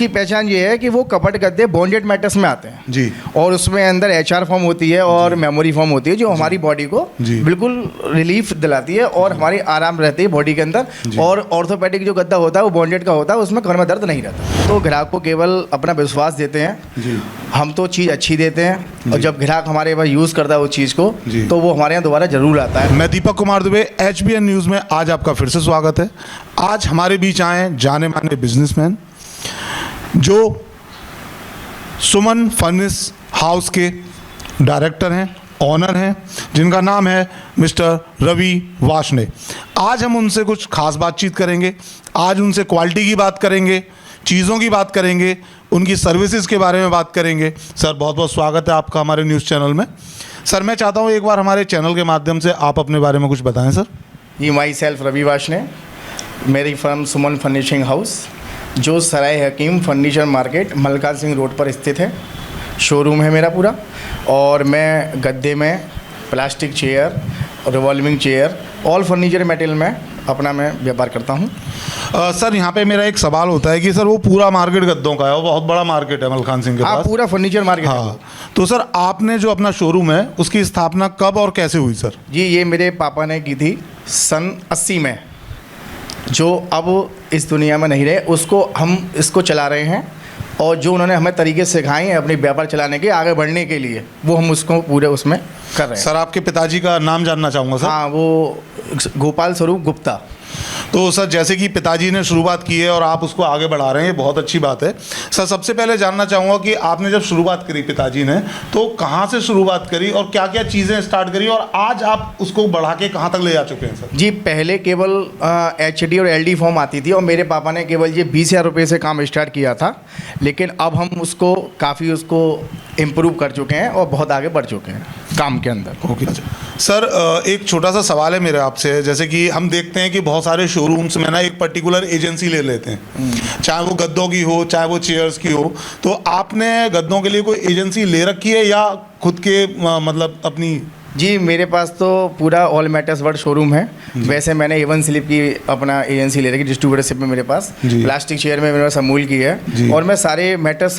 उसकी पहचान ये है कि वो कपट गद्दे बॉन्डेड मैट्रेस में आते हैं जी, और उसमें अंदर एचआर फॉर्म होती है और मेमोरी फॉर्म होती है जो हमारी बॉडी को जी। बिल्कुल रिलीफ दिलाती है और हमारी आराम रहती है बॉडी के अंदर। और ऑर्थोपेडिक जो गद्दा होता है वो बॉन्डेड का होता है, उसमें कमर में दर्द नहीं रहता। तो ग्राहक को केवल अपना विश्वास देते हैं जी, हम, तो चीज़ अच्छी देते हैं और जब ग्राहक हमारे पास यूज़ करता है उस चीज़ को जी। तो वो हमारे यहाँ दोबारा ज़रूर आता है। मैं दीपक कुमार दुबे, HBN न्यूज़ में आज आपका फिर से स्वागत है। आज हमारे बीच आए जाने माने बिजनेसमैन जो सुमन फर्निस हाउस के डायरेक्टर हैं, ऑनर हैं, जिनका नाम है मिस्टर रवि वार्ष्णेय। आज हम उनसे कुछ खास बातचीत करेंगे। आज उनसे क्वालिटी की बात करेंगे, चीज़ों की बात करेंगे, उनकी सर्विसेज के बारे में बात करेंगे। सर, बहुत बहुत स्वागत है आपका हमारे न्यूज़ चैनल में। सर, मैं चाहता हूँ एक बार हमारे चैनल के माध्यम से आप अपने बारे में कुछ बताएं सर। ये माई सेल्फ रवि वार्ष्णेय, मेरी फर्म सुमन फर्निशिंग हाउस जो सराय हकीम फर्नीचर मार्केट मलका सिंह रोड पर स्थित है। शोरूम है मेरा पूरा और मैं गद्दे में, plastic chair, revolving chair, all furniture material में अपना मैं व्यापार करता हूँ। सर, यहाँ पे मेरा एक सवाल होता है कि सर वो पूरा मार्केट गद्दों का है, वो बहुत बड़ा मार्केट है मलखान सिंह के पास। पूरा फर्नीचर मार्केट है। हाँ, तो सर आपने जो अपना शोरूम है उसकी स्थापना कब और कैसे हुई सर? जी, ये मेरे पापा ने की थी सन 80 में, जो अब इस दुनिया में नहीं रहे, उसको हम इसको चला रहे हैं। और जो उन्होंने हमें तरीके सिखाए हैं अपने व्यापार चलाने के, आगे बढ़ने के लिए, वो हम उसको पूरे उसमें कर रहे हैं। सर, आपके पिताजी का नाम जानना चाहूँगा सर। हाँ, वो गोपाल स्वरूप गुप्ता। तो सर, जैसे कि पिताजी ने शुरुआत की है और आप उसको आगे बढ़ा रहे हैं, ये बहुत अच्छी बात है। सर, सबसे पहले जानना चाहूँगा कि आपने जब शुरुआत करी पिताजी ने, तो कहाँ से शुरुआत करी और क्या क्या चीज़ें स्टार्ट करी और आज आप उसको बढ़ा के कहाँ तक ले जा चुके हैं सर? जी, पहले केवल HD और LD फॉर्म आती थी और मेरे पापा ने केवल ये 20,000 रुपये से काम स्टार्ट किया था, लेकिन अब हम उसको काफ़ी उसको इम्प्रूव कर चुके हैं और बहुत आगे बढ़ चुके हैं काम के अंदर। ओके सर, एक छोटा सा सवाल है मेरे आपसे। जैसे कि हम देखते हैं कि बहुत सारे शोरूम्स में ना एक पर्टिकुलर एजेंसी ले लेते हैं, चाहे वो गद्दों की हो, चाहे वो चेयर्स की हो। तो आपने गद्दों के लिए कोई एजेंसी ले रखी है या खुद के मतलब अपनी? जी, मेरे पास तो पूरा ऑल मैटर्स वर्ल्ड शोरूम है। वैसे मैंने एवन स्लिप की अपना एजेंसी ले रखी, डिस्ट्रीब्यूटरशिप में मेरे पास। प्लास्टिक चेयर में मेरे पास अमूल की है और मैं सारे मैटर्स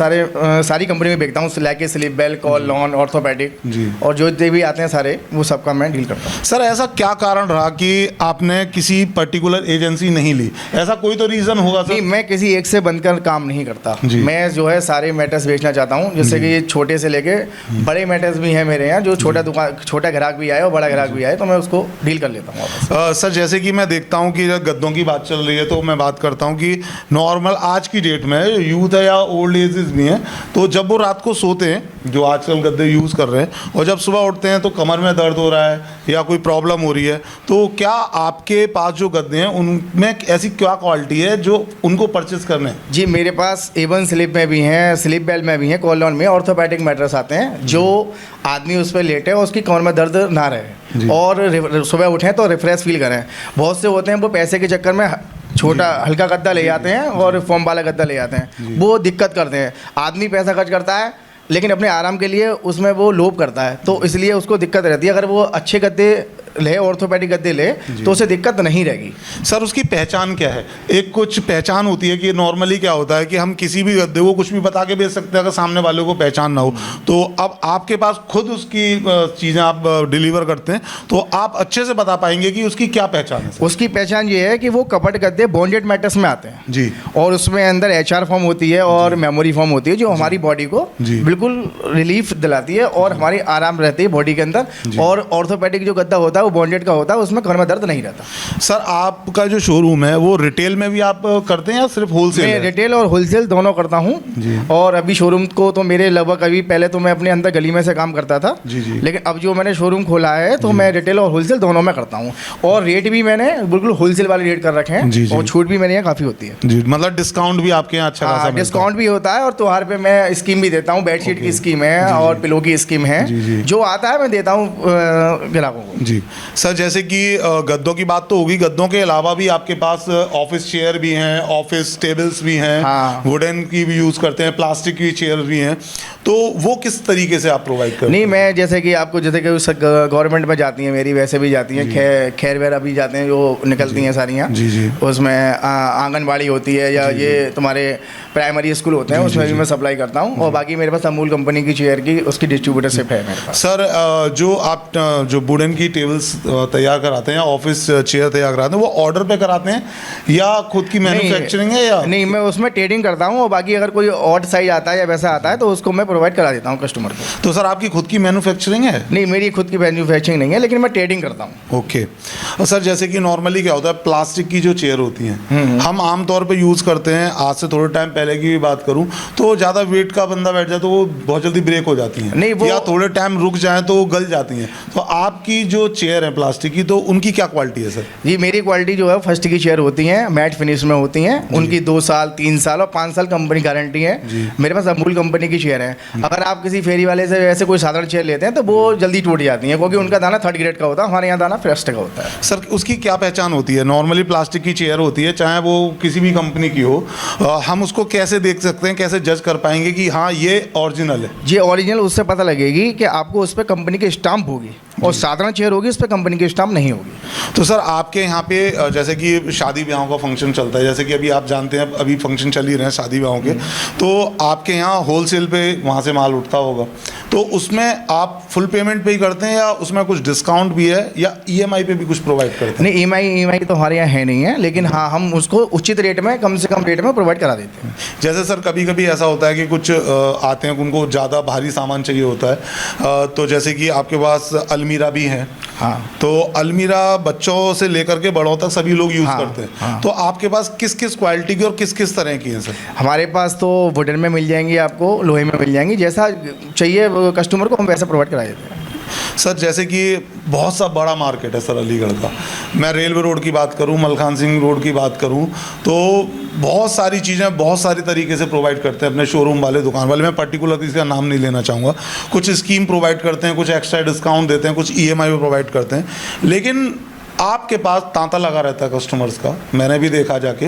सारी कंपनी में बेचता हूँ, like Sleepwell, Kurlon, orthopaedic और जो भी आते हैं सारे, वो सबका मैं डील करता हूँ। सर, ऐसा क्या कारण रहा कि आपने किसी पर्टिकुलर एजेंसी नहीं ली? ऐसा कोई तो रीज़न होगा सर। मैं किसी एक से बनकर काम नहीं करता। मैं जो है सारे मैटर्स बेचना चाहता हूँ, जैसे कि छोटे से लेके बड़े मैटर्स भी हैं मेरे यहाँ। जो छोटा ग्राहक भी आए और बड़ा ग्राहक भी आए तो मैं उसको डील कर लेता हूँ। सर, जैसे कि मैं देखता हूँ कि गद्दों की बात चल रही है तो मैं बात करता हूँ कि नॉर्मल आज की डेट में यूथ है या ओल्ड एजेस भी हैं, तो जब वो रात को सोते हैं, जो आजकल गद्दे यूज़ कर रहे हैं, और जब सुबह उठते हैं तो कमर में दर्द हो रहा है या कोई प्रॉब्लम हो रही है, तो क्या आपके पास जो गद्दे हैं उनमें ऐसी क्या क्वालिटी है जो उनको परचेस करने हैं? जी, मेरे पास एवन स्लिप में भी हैं, स्लिप बेल में भी हैं, कॉलॉन में ऑर्थोपेडिक मैट्रेस आते हैं जो आदमी उस पर लेटे और उसकी कमर में दर्द ना रहे और सुबह उठें तो रिफ्रेश फील करें। बहुत से होते हैं वो पैसे के चक्कर में छोटा हल्का गद्दा ले जाते हैं और फॉर्म वाला गद्दा ले जाते हैं, वो दिक्कत करते हैं। आदमी पैसा खर्च करता है लेकिन अपने आराम के लिए उसमें वो लोभ करता है, तो इसलिए उसको दिक्कत रहती है। अगर वो अच्छे गद्दे ले, ऑर्थोपेडिक गद्दे ले, तो उसे दिक्कत नहीं रहेगी। सर, उसकी पहचान क्या है? एक कुछ पहचान होती है कि नॉर्मली क्या होता है कि हम किसी भी गद्दे को कुछ भी बता के बेच सकते हैं अगर सामने वाले को पहचान ना हो। तो अब आपके पास खुद उसकी चीज़ें आप डिलीवर करते हैं, तो आप अच्छे से बता पाएंगे कि उसकी क्या पहचान है? उसकी पहचान ये है कि वो कपट गद्दे बॉन्डेड मैट्रेस में आते हैं जी, और उसमें अंदर एचआर फॉर्म होती है और मेमोरी फॉर्म होती है जो हमारी बॉडी को बिल्कुल रिलीफ दिलाती है और हमारी आराम रहती है बॉडी के अंदर। और ऑर्थोपेडिक जो गद्दा होता है वो बॉन्डेड का होता है, उसमें कमर में दर्द नहीं रहता। सर, आपका जो शोरूम है वो रिटेल में भी आप करते हैं या सिर्फ होलसेल? मैं रिटेल और होलसेल दोनों करता हूँ। और अभी शोरूम को तो मेरे लगभग अभी पहले तो मैं अपने अंदर गली में से काम करता था, लेकिन अब जो मैंने शोरूम खोला है तो मैं रिटेल और होलसेल दोनों में करता हूँ। और रेट भी मैंने बिल्कुल होलसेल वाले रेट कर रखे हैं और छूट भी मेरे यहाँ काफ़ी होती है। जी, मतलब डिस्काउंट भी आपके यहाँ अच्छा खासा मिलता है? डिस्काउंट भी होता है और त्योहार पे मैं स्कीम भी देता हूँ। बेडशीट की स्कीम है और पिलो की स्कीम है, जो आता है मैं देता हूँ ग्राहकों को। जी, सर जैसे कि गद्दों की बात तो होगी, गद्दों के अलावा भी आपके पास ऑफिस चेयर भी हैं, ऑफिस टेबल्स भी हैं, हाँ। वुडन की भी यूज़ करते हैं, प्लास्टिक की चेयर भी हैं, तो वो किस तरीके से आप प्रोवाइड करते हैं? नहीं, मैं जैसे कि आपको जैसे कि गवर्नमेंट में जाती हैं मेरी, वैसे भी जाती हैं, खैर वगैरह भी जाते हैं, जो निकलती हैं सारी जी जी। उसमें आंगनबाड़ी होती है या ये तुम्हारे प्राइमरी स्कूल होते हैं, उसमें भी मैं सप्लाई करता हूँ। और बाकी मेरे पास अमूल कंपनी की चेयर की उसकी डिस्ट्रीब्यूटरशिप है मेरे पास। सर जो आप जो वुडन की टेबल्स तैयार कराते हैं या ऑफिस चेयर तैयार कराते हैं, वो ऑर्डर पे कराते हैं या खुद की मैन्युफैक्चरिंग है? या नहीं, मैं उसमें ट्रेडिंग करता हूँ, और बाकी अगर कोई ऑड साइज आता है या वैसा आता है तो उसको मैं प्रोवाइड करा देता हूँ कस्टमर को। तो सर आपकी खुद की मैन्युफैक्चरिंग है? नहीं, मेरी खुद की मैन्युफैक्चरिंग नहीं है, लेकिन मैं ट्रेडिंग करता हूँ। ओके। और सर जैसे कि नॉर्मली क्या होता है, प्लास्टिक की जो चेयर होती हैं हम आमतौर पे यूज़ करते हैं, आज से थोड़े टाइम पहले की भी बात करूं तो ज़्यादा वेट का बंदा बैठ जाए तो वो बहुत जल्दी ब्रेक हो जाती हैं, नहीं वो या थोड़े टाइम रुक जाए तो वो गल जाती हैं। तो आपकी जो चेयर है प्लास्टिक की, तो उनकी क्या क्वालिटी है सर? जी, मेरी क्वालिटी जो है फर्स्ट की चेयर होती हैं, मैट फिनिश में होती हैं, उनकी 2 साल 3 साल और 5 साल कंपनी गारंटी है। मेरे पास अमूल कंपनी की चेयर है। अगर आप किसी फेरी वाले से ऐसे कोई साधारण चेयर लेते हैं तो वो जल्दी टूट जाती हैं, क्योंकि उनका दाना 3rd ग्रेड का होता है, हमारे यहाँ दाना फर्स्ट का होता है। सर उसकी क्या पहचान होती है? नॉर्मली प्लास्टिक की चेयर होती है, चाहे वो किसी भी कंपनी की हो, हम उसको कैसे देख सकते हैं, कैसे जज कर पाएंगे कि हाँ ये ओरिजिनल है? जी, ओरिजिनल उससे पता लगेगी कि आपको उस पर कंपनी की स्टाम्प होगी, और साधारण चेयर होगी उस पर कंपनी की स्टाम्प नहीं होगी। तो सर आपके यहाँ पे जैसे कि शादी ब्याहों का फंक्शन चलता है, जैसे कि अभी आप जानते हैं अभी फंक्शन चल ही रहे हैं शादी ब्याहों के, तो आपके यहाँ होलसेल पे वहाँ से माल उठता होगा, तो उसमें आप फुल पेमेंट पे ही करते हैं या उसमें कुछ डिस्काउंट भी है या ईएमआई पे भी कुछ प्रोवाइड करते हैं? नहीं, ईएमआई तो हमारे यहाँ है नहीं है, लेकिन हाँ हम उसको उचित रेट में, कम से कम रेट में प्रोवाइड करा देते हैं। जैसे सर कभी कभी ऐसा होता है कि कुछ आते हैं उनको ज़्यादा भारी सामान चाहिए होता है, तो जैसे कि आपके पास अलमीरा भी है, हाँ, तो अलमीरा बच्चों से लेकर के बड़ों तक सभी लोग यूज़ करते हैं, हाँ। तो आपके पास किस किस क्वालिटी की और किस किस तरह की हैं सर? हमारे पास तो वुडन में मिल जाएंगी, आपको लोहे में मिल जाएंगी, जैसा चाहिए कस्टमर को हम वैसा प्रोवाइड करा देते हैं। सर जैसे कि बहुत सा बड़ा मार्केट है सर अलीगढ़ का, मैं रेलवे रोड की बात करूं, मलखान सिंह रोड की बात करूं, तो बहुत सारी चीज़ें बहुत सारी तरीके से प्रोवाइड करते हैं अपने शोरूम वाले, दुकान वाले, मैं पर्टिकुलर इसका नाम नहीं लेना चाहूँगा। कुछ स्कीम प्रोवाइड करते हैं, कुछ एक्स्ट्रा डिस्काउंट देते हैं, कुछ ईएमआई पे प्रोवाइड करते हैं, लेकिन आपके पास तांता लगा रहता है कस्टमर्स का, मैंने भी देखा जाके।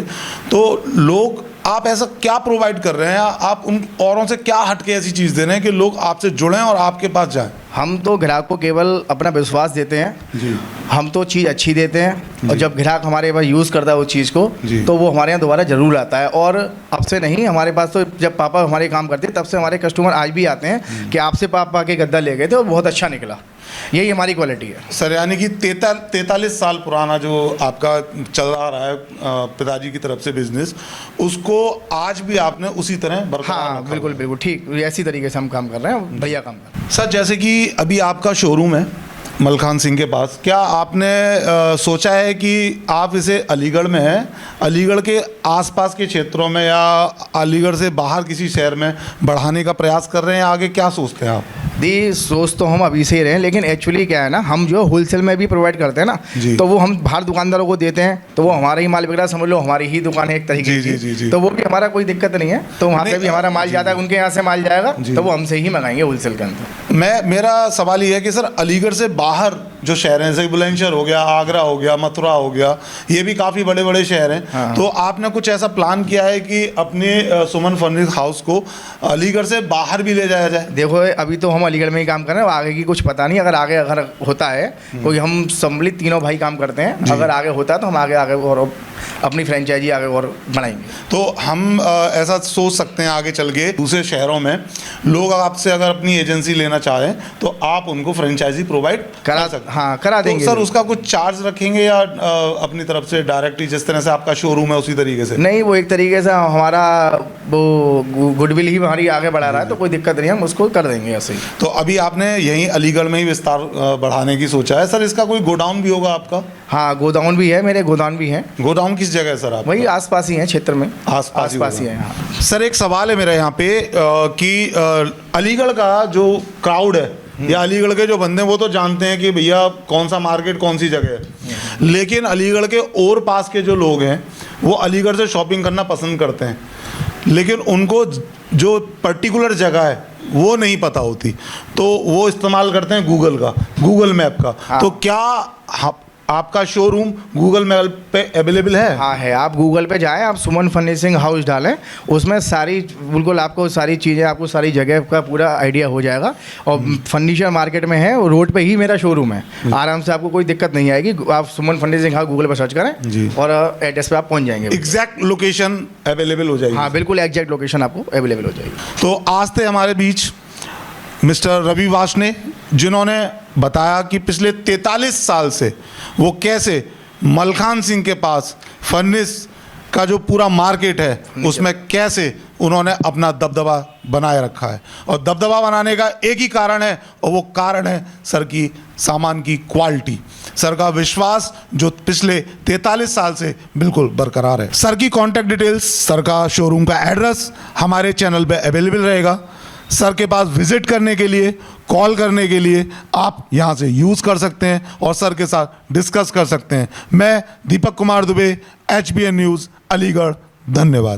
तो लोग, आप ऐसा क्या प्रोवाइड कर रहे हैं, आप उन औरों से क्या हटके ऐसी चीज़ दे रहे हैं कि लोग आपसे जुड़ें और आपके पास जाएं? हम तो ग्राहक को केवल अपना विश्वास देते हैं जी। हम तो चीज़ अच्छी देते हैं, और जब ग्राहक हमारे पास यूज़ करता है उस चीज़ को, तो वो हमारे यहाँ दोबारा ज़रूर आता है। और अब से नहीं, हमारे पास तो जब पापा हमारे काम करते तब से हमारे कस्टमर आज भी आते हैं कि आपसे पापा के गद्दा ले गए थे, वो बहुत अच्छा निकला। यही हमारी क्वालिटी है सर। यानी कि 43 साल पुराना जो आपका चल रहा है पिताजी की तरफ से बिजनेस, उसको आज भी आपने उसी तरह बरकरार हाँ, रखा बिल्कुल बिल्कुल ठीक, ऐसी तरीके से हम काम कर रहे हैं, बढ़िया काम कर रहे हैं। सर जैसे कि अभी आपका शोरूम है मलखान सिंह के पास, क्या आपने सोचा है कि आप इसे अलीगढ़ में है, अलीगढ़ के आसपास के क्षेत्रों में या अलीगढ़ से बाहर किसी शहर में बढ़ाने का प्रयास कर रहे हैं? आगे क्या सोचते हैं आप? दी सोच तो हम अभी से ही रहे हैं, लेकिन एक्चुअली क्या है ना, हम जो होलसेल में भी प्रोवाइड करते हैं ना, तो वो हम बाहर दुकानदारों को देते हैं, तो वो हमारा ही माल बिक रहा है, समझ लो हमारी ही दुकान है एक तरीके की, तो वो भी हमारा कोई दिक्कत नहीं है। तो वहाँ से भी हमारा माल जाता है, उनके यहाँ से माल जाएगा, तो वो हमसे ही मंगाएंगे होलसेल के अंदर। मेरा सवाल ये है कि सर अलीगढ़ से बाहर जो शहर हैं, जैसे बुलंदशहर हो गया, आगरा हो गया, मथुरा हो गया, ये भी काफ़ी बड़े बड़े शहर हैं, हाँ। तो आपने कुछ ऐसा प्लान किया है कि अपने सुमन फर्निश हाउस को अलीगढ़ से बाहर भी ले जाया जाए? देखो अभी तो हम अलीगढ़ में ही काम कर रहे हैं, आगे की कुछ पता नहीं, अगर आगे अगर होता है, क्योंकि हम सम्मिलित तीनों भाई काम करते हैं, अगर आगे होता है तो हम आगे और अपनी फ्रेंचाइजी आगे और बढ़ाएंगे। तो हम ऐसा सोच सकते हैं आगे चल के दूसरे शहरों में लोग आपसे अगर अपनी एजेंसी लेना चाहें तो आप उनको फ्रेंचाइजी प्रोवाइड करा सकते हैं? हाँ, करा देंगे। तो सर उसका कुछ चार्ज रखेंगे या अपनी तरफ से डायरेक्टली जिस तरह से आपका शोरूम है उसी तरीके से? नहीं, वो एक तरीके से हमारा वो गुडविल ही हमारी आगे बढ़ा रहा है, तो कोई दिक्कत नहीं, हम उसको कर देंगे ऐसे ही। तो अभी आपने यहीं अलीगढ़ में ही विस्तार बढ़ाने की सोचा है? सर इसका कोई गोडाउन भी होगा आपका? हाँ, गोडाउन भी है, मेरे गोदाम भी हैं। गोडाउन किस जगह है सर आप? वही आसपास ही है, क्षेत्र में आसपास ही है। हाँ। सर एक सवाल है मेरा यहाँ पे कि अलीगढ़ का जो क्राउड है या अलीगढ़ के जो बंदे हैं वो तो जानते हैं कि भैया कौन सा मार्केट कौन सी जगह है, लेकिन अलीगढ़ के और पास के जो लोग हैं वो अलीगढ़ से शॉपिंग करना पसंद करते हैं, लेकिन उनको जो पर्टिकुलर जगह है वो नहीं पता होती, तो वो इस्तेमाल करते हैं गूगल का, गूगल मैप का। हाँ। तो क्या आपका शोरूम गूगल मैप पे अवेलेबल है? हाँ है, आप गूगल पे जाएं, आप सुमन फर्निशिंग हाउस डालें, उसमें सारी बिल्कुल आपको सारी चीज़ें, आपको सारी जगह का पूरा आइडिया हो जाएगा। और फर्नीचर मार्केट में है, रोड पे ही मेरा शोरूम है, आराम से आपको कोई दिक्कत नहीं आएगी। आप सुमन फर्निशिंग हाउस गूगल पर सर्च करें जी। और एड्रेस पे आप पहुंच जाएंगे। एग्जैक्ट लोकेशन अवेलेबल हो जाएगी? हाँ बिल्कुल, एग्जैक्ट लोकेशन आपको अवेलेबल हो जाएगी। तो आज थे हमारे बीच मिस्टर रवि वार्ष्णेय, जिन्होंने बताया कि पिछले 43 साल से वो कैसे मलखान सिंह के पास फर्निश का जो पूरा मार्केट है उसमें कैसे उन्होंने अपना दबदबा बनाए रखा है। और दबदबा बनाने का एक ही कारण है, और वो कारण है सर की सामान की क्वालिटी, सर का विश्वास जो पिछले 43 साल से बिल्कुल बरकरार है। सर की कॉन्टैक्ट डिटेल्स, सर का शोरूम का एड्रेस हमारे चैनल पे अवेलेबल रहेगा। सर के पास विजिट करने के लिए, कॉल करने के लिए आप यहाँ से यूज़ कर सकते हैं और सर के साथ डिस्कस कर सकते हैं। मैं दीपक कुमार दुबे, HBN न्यूज़, अलीगढ़। धन्यवाद।